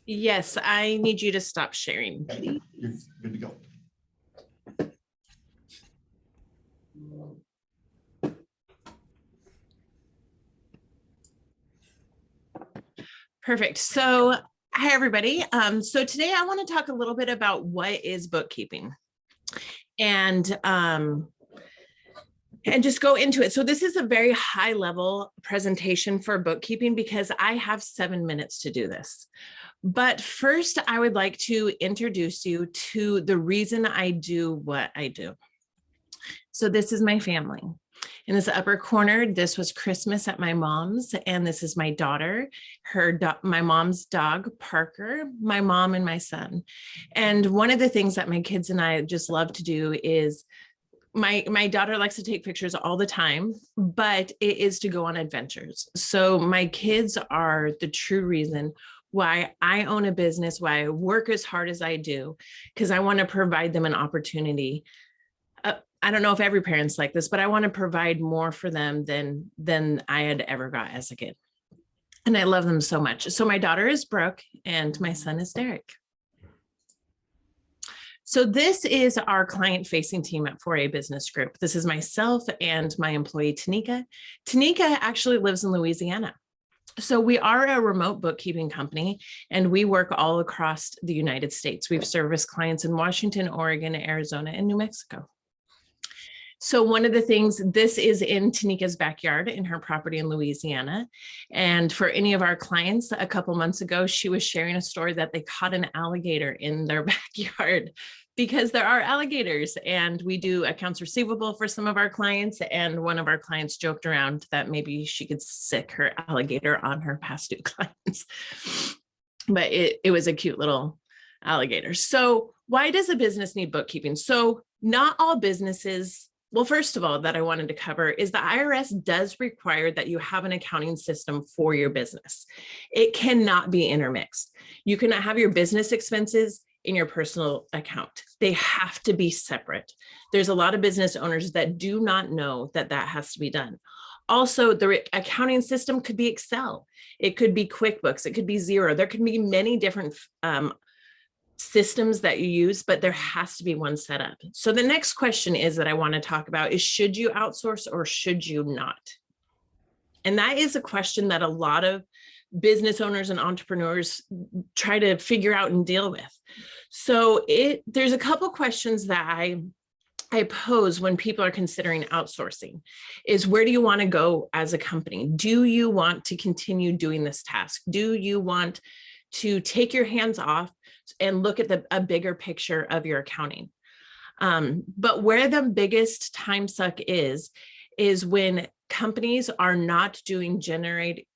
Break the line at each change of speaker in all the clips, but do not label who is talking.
Yes, I need you to stop sharing, please.
You're good to go.
Perfect. So, hi everybody. So today I want to talk a little bit about what is bookkeeping, and just go into it. So this is a very high level presentation for bookkeeping because I have 7 minutes to do this. But first, I would like to introduce you to the reason I do what I do. So this is my family. In this upper corner, this was Christmas at my mom's, and this is my daughter, my mom's dog, Parker, my mom and my son. And one of the things that my kids and I just love to do is my daughter likes to take pictures all the time, but it is to go on adventures. So my kids are the true reason why I own a business, why I work as hard as I do, because I want to provide them an opportunity. I don't know if every parent's like this, but I want to provide more for them than I had ever got as a kid. And I love them so much. So my daughter is Brooke and my son is Derek. So this is our client-facing team at Foray Business Group. This is myself and my employee, Tanika. Tanika actually lives in Louisiana. So we are a remote bookkeeping company, and we work all across the United States. We've serviced clients in Washington, Oregon, Arizona, and New Mexico. So one of the things, this is in Tanika's backyard in her property in Louisiana. And for any of our clients, a couple months ago, she was sharing a story that they caught an alligator in their backyard because there are alligators, and we do accounts receivable for some of our clients. And one of our clients joked around that maybe she could sick her alligator on her past due clients. But it was a cute little alligator. So why does a business need bookkeeping? So not all businesses. Well, first of all, that I wanted to cover is the IRS does require that you have an accounting system for your business. It cannot be intermixed. You cannot have your business expenses in your personal account. They have to be separate. There's a lot of business owners that do not know that that has to be done. Also, the accounting system could be Excel. It could be QuickBooks. It could be Xero. There could be many different systems that you use, but there has to be one set up. So the next question is that I want to talk about is, should you outsource or should you not? And that is a question that a lot of business owners and entrepreneurs try to figure out and deal with. So there's a couple questions that I pose when people are considering outsourcing is, where do you want to go as a company? Do you want to continue doing this task? Do you want to take your hands off and look at a bigger picture of your accounting? But where the biggest time suck is when companies are not doing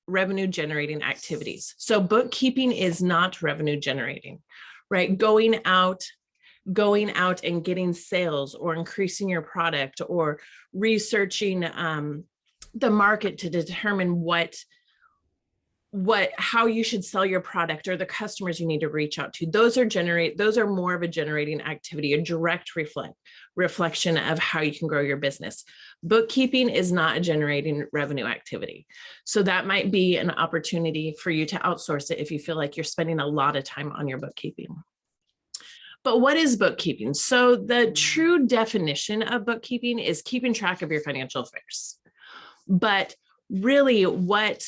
revenue generating activities. So bookkeeping is not revenue generating, right? Going out and getting sales or increasing your product or researching the market to determine how you should sell your product or the customers you need to reach out to. Those are more of a generating activity, a direct reflection of how you can grow your business. Bookkeeping is not a generating revenue activity. So that might be an opportunity for you to outsource it if you feel like you're spending a lot of time on your bookkeeping. But what is bookkeeping? So the true definition of bookkeeping is keeping track of your financial affairs. But really what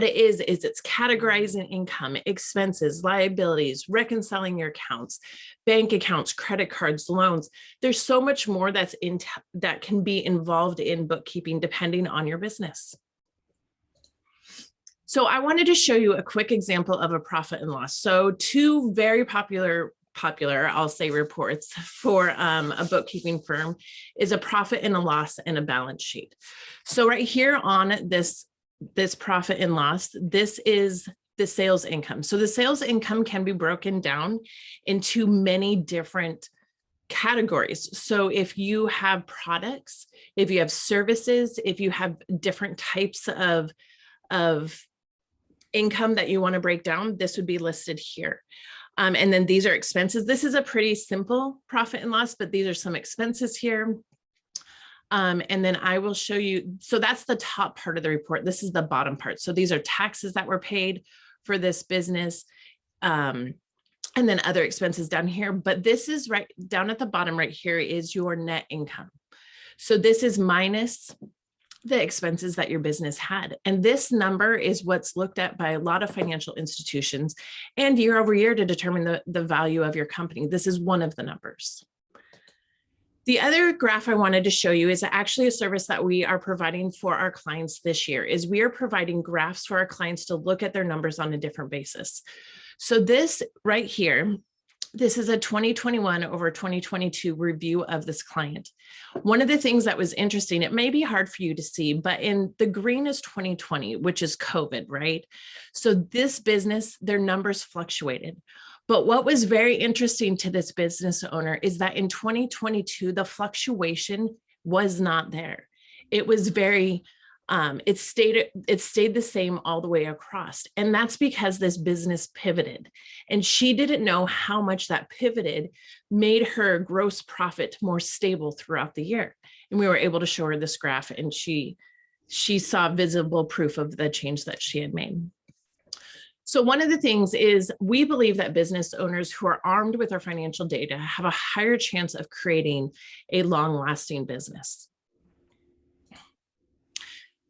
it is it's categorizing income, expenses, liabilities, reconciling your accounts, bank accounts, credit cards, loans. There's so much more that can be involved in bookkeeping depending on your business. So I wanted to show you a quick example of a profit and loss. So two very popular, I'll say, reports for a bookkeeping firm is a profit and a loss and a balance sheet. So right here on this profit and loss, this is the sales income. So the sales income can be broken down into many different categories. So if you have products, if you have services, if you have different types of income that you want to break down, this would be listed here. And then these are expenses. This is a pretty simple profit and loss, but these are some expenses here. And then I will show you, so that's the top part of the report. This is the bottom part. So these are taxes that were paid for this business. And then other expenses down here, but this is right down at the bottom right here is your net income. So this is minus the expenses that your business had. And this number is what's looked at by a lot of financial institutions and year over year to determine the value of your company. This is one of the numbers. The other graph I wanted to show you is actually a service that we are providing for our clients this year. Is we are providing graphs for our clients to look at their numbers on a different basis. So this right here, this is a 2021 over 2022 review of this client. One of the things that was interesting, it may be hard for you to see, but in the green is 2020, which is COVID, right? So this business, their numbers fluctuated. But what was very interesting to this business owner is that in 2022, the fluctuation was not there. It was very, it stayed the same all the way across. And that's because this business pivoted. And she didn't know how much that pivoted made her gross profit more stable throughout the year. And we were able to show her this graph, and she saw visible proof of the change that she had made. So one of the things is we believe that business owners who are armed with our financial data have a higher chance of creating a long-lasting business.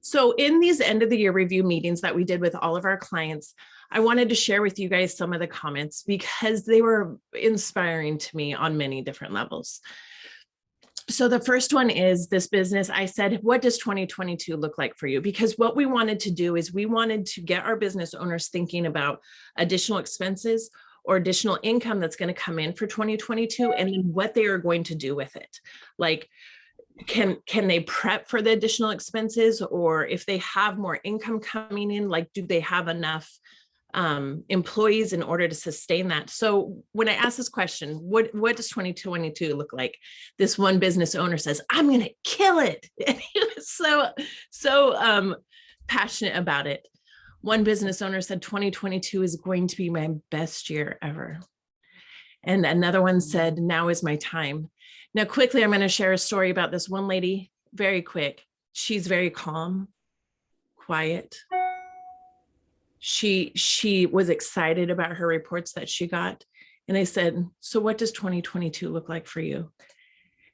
So in these end of the year review meetings that we did with all of our clients, I wanted to share with you guys some of the comments because they were inspiring to me on many different levels. So the first one is this business. I said, what does 2022 look like for you? Because what we wanted to do is we wanted to get our business owners thinking about additional expenses or additional income that's going to come in for 2022 and then what they are going to do with it. Like, can they prep for the additional expenses, or if they have more income coming in, like, do they have enough employees in order to sustain that? So when I asked this question, what does 2022 look like? This one business owner says, I'm going to kill it. And he was so passionate about it. One business owner said, 2022 is going to be my best year ever. And another one said, now is my time. Now, quickly, I'm going to share a story about this one lady, very quick. She's very calm, quiet. She was excited about her reports that she got. And I said, so what does 2022 look like for you?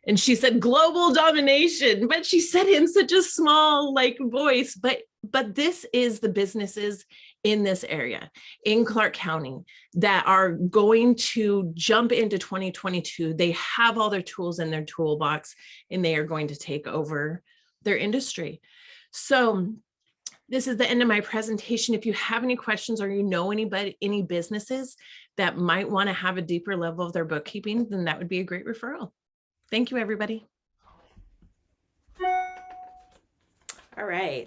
And she said, global domination, but she said it in such a small voice, but this is the businesses in this area in Clark County that are going to jump into 2022. They have all their tools in their toolbox and they are going to take over their industry. So this is the end of my presentation. If you have any questions or you know any businesses that might want to have a deeper level of their bookkeeping, then that would be a great referral. Thank you, everybody.
All right.